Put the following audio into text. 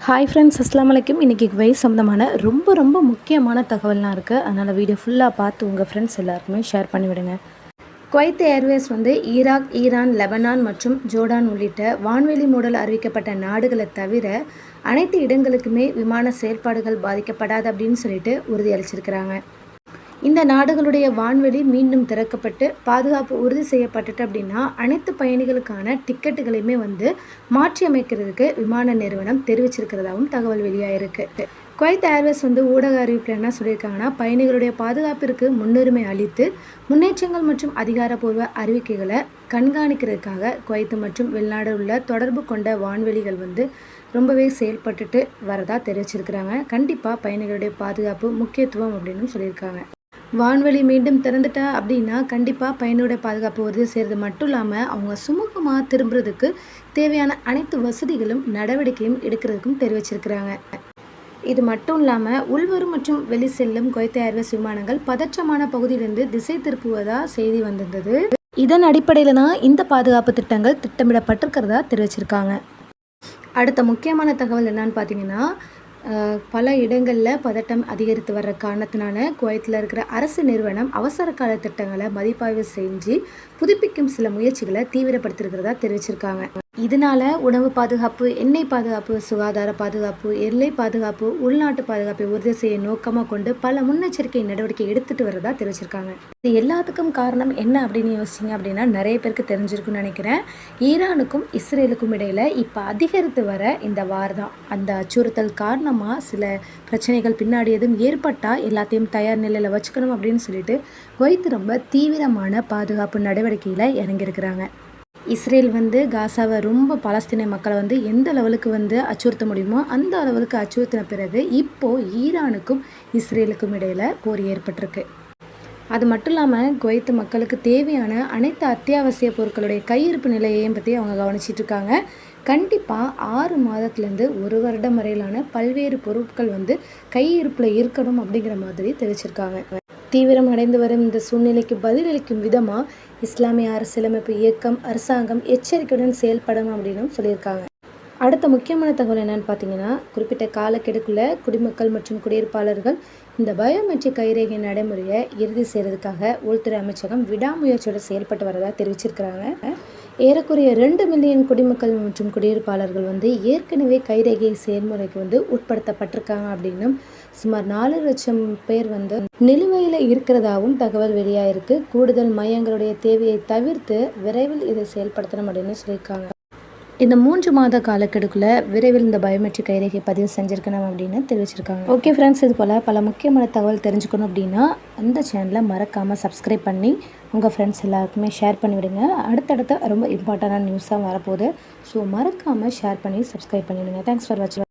Hi friends, அஸ்ஸலாமு அலைக்கும். இன்றைக்கி குவைத் சம்மந்தமான ரொம்ப முக்கியமான தகவல்லாம் இருக்குது. அதனால் வீடியோ ஃபுல்லாக பார்த்து உங்கள் ஃப்ரெண்ட்ஸ் எல்லாருக்குமே ஷேர் பண்ணிவிடுங்க. Kuwait Airways Iraq, Iran, Lebanon மற்றும் ஜோர்டான் உள்ளிட்ட வான்வெளி மூடல் அறிவிக்கப்பட்ட நாடுகளை தவிர அனைத்து இடங்களுக்குமே விமான செயல்பாடுகள் பாதிக்கப்படாது அப்படின்னு சொல்லிட்டு உறுதியளிச்சிருக்கிறாங்க. இந்த நாடுகளுடைய வான்வெளி மீண்டும் திறக்கப்பட்டு பாதுகாப்பு உறுதி செய்யப்பட்டுட்டு அப்படின்னா அனைத்து பயணிகளுக்கான டிக்கெட்டுகளையுமே மாற்றி அமைக்கிறதுக்கு விமான நிறுவனம் தெரிவிச்சிருக்கிறதாகவும் தகவல் வெளியாயிருக்கு. குவைத் ஏர்வேஸ் ஊடக அறிவிப்பில் என்ன சொல்லியிருக்காங்கன்னா, பயணிகளுடைய பாதுகாப்பிற்கு முன்னுரிமை அளித்து முன்னேற்றங்கள் மற்றும் அதிகாரப்பூர்வ அறிவிக்கைகளை கண்காணிக்கிறதுக்காக குவைத் மற்றும் வெளிநாடு உள்ள தொடர்பு கொண்ட வான்வெளிகள் ரொம்பவே செயல்பட்டுட்டு வரதா தெரிவிச்சிருக்கிறாங்க. கண்டிப்பாக பயணிகளுடைய பாதுகாப்பு முக்கியத்துவம் அப்படின்னு சொல்லியிருக்காங்க. வான்வெளி மீண்டும் திறந்துட்டா அப்படின்னா கண்டிப்பாக பயணியோட பாதுகாப்பு உறுதி செய்கிறது மட்டும் இல்லாமல் அவங்க சுமூகமாக திரும்புறதுக்கு தேவையான அனைத்து வசதிகளும் நடவடிக்கையும் எடுக்கிறதுக்கும் தெரிவிச்சிருக்கிறாங்க. இது மட்டும் இல்லாமல் உள்வரும் மற்றும் வெளி செல்லும் குவைத் ஏர்வேஸ் விமானங்கள் பதற்றமான பகுதியிலிருந்து திசை திருப்புவதாக செய்தி வந்திருந்தது. இதன் அடிப்படையில் தான் இந்த பாதுகாப்பு திட்டங்கள் திட்டமிடப்பட்டிருக்கிறதா தெரிவிச்சிருக்காங்க. அடுத்த முக்கியமான தகவல் என்னன்னு பார்த்தீங்கன்னா, பல இடங்களில் பதட்டம் அதிகரித்து வர்ற காரணத்தினால குவைத்தில் இருக்கிற அரசு நிறுவனம் அவசர கால திட்டங்களை மதிப்பாய்வு செஞ்சு புதுப்பிக்கும் சில முயற்சிகளை தீவிரப்படுத்திருக்கிறதா தெரிவிச்சிருக்காங்க. இதனால உணவு பாதுகாப்பு, எண்ணெய் பாதுகாப்பு, சுகாதார பாதுகாப்பு, எல்லை பாதுகாப்பு, உள்நாட்டு பாதுகாப்பை உறுதி செய்ய நோக்கமாக கொண்டு பல முன்னெச்சரிக்கை நடவடிக்கை எடுத்துட்டு வரதா தெரிவிச்சிருக்காங்க. இது எல்லாத்துக்கும் காரணம் என்ன அப்படின்னு யோசிச்சிங்க அப்படின்னா நிறைய பேருக்கு தெரிஞ்சிருக்குன்னு நினைக்கிறேன். ஈரானுக்கும் இஸ்ரேலுக்கும் இடையில் இப்போ அதிகரித்து வர இந்த வார் தான். அந்த அச்சுறுத்தல் காரணமாக சில பிரச்சனைகள் பின்னாடி எதுவும் ஏற்பட்டால் எல்லாத்தையும் தயார் நிலையில் வச்சுக்கணும் அப்படின்னு சொல்லிட்டு குவைத் ரொம்ப தீவிரமான பாதுகாப்பு நடவடிக்கையில் இறங்கியிருக்கிறாங்க. இஸ்ரேல் காசாவை ரொம்ப பாலஸ்தீன மக்களை எந்த லெவலுக்கு அச்சுறுத்த முடியுமோ அந்த அளவுக்கு அச்சுறுத்தின பிறகு இப்போது ஈரானுக்கும் இஸ்ரேலுக்கும் இடையில் போர் ஏற்பட்டிருக்கு. அது மட்டும் இல்லாமல் குவைத் மக்களுக்கு தேவையான அனைத்து அத்தியாவசிய பொருட்களுடைய கையிருப்பு நிலையையும் பற்றி அவங்க கவனிச்சிட்டு இருக்காங்க. கண்டிப்பாக 6 மாதத்துலேருந்து 1 வருடம் வரையிலான பல்வேறு பொருட்கள் கையிருப்பில் இருக்கணும் அப்படிங்கிற மாதிரி தெரிவிச்சிருக்காங்க. தீவிரம் அடைந்து வரும் இந்த சூழ்நிலைக்கு பதிலளிக்கும் விதமாக இஸ்லாமிய அரசியலமைப்பு இயக்கம் அரசாங்கம் எச்சரிக்கையுடன் செயல்படும் அப்படின்னு சொல்லியிருக்காங்க. அடுத்த முக்கியமான தகவல் என்னன்னு பார்த்தீங்கன்னா, குறிப்பிட்ட காலக்கெடுக்குள்ள குடிமக்கள் மற்றும் குடியிருப்பாளர்கள் இந்த பயோமெட்ரிக் கைரேகை நடைமுறையை இறுதி செய்கிறதுக்காக உள்துறை அமைச்சகம் விடாமுயற்சியோடு செயல்பட்டு வரதா தெரிவிச்சிருக்கிறாங்க. ஏறக்குறைய 2 மில்லியன் குடிமக்கள் மற்றும் குடியிருப்பாளர்கள் ஏற்கனவே கைரேகை செயல்முறைக்கு உட்படுத்தப்பட்டிருக்காங்க அப்படின்னும் சுமார் 4 லட்சம் பேர் நிலுவையில் இருக்கிறதாகவும் தகவல் வெளியாயிருக்கு. கூடுதல் மையங்களுடைய தேவையை தவிர்த்து விரைவில் இதை செயல்படுத்தணும் அப்படின்னு சொல்லியிருக்காங்க. இந்த 3 மாத காலக்கெடுக்குள்ள விரைவில் இந்த பயோமெட்ரிக் கைரேகை பதிவு செஞ்சுருக்கணும் அப்படின்னு தெரிவிச்சிருக்காங்க. ஓகே ஃப்ரெண்ட்ஸ், இது போல் பல முக்கியமான தகவல் தெரிஞ்சுக்கணும் அப்படின்னா அந்த சேனலை மறக்காமல் சப்ஸ்கிரைப் பண்ணி உங்கள் ஃப்ரெண்ட்ஸ் எல்லாருக்குமே ஷேர் பண்ணிவிடுங்க. அடுத்தடுத்த ரொம்ப இம்பார்ட்டண்டான நியூஸாக வரப்போகுது. ஸோ மறக்காமல் ஷேர் பண்ணி சப்ஸ்கிரைப் பண்ணிவிடுங்க. தேங்க்ஸ் ஃபார் வாட்சிங்.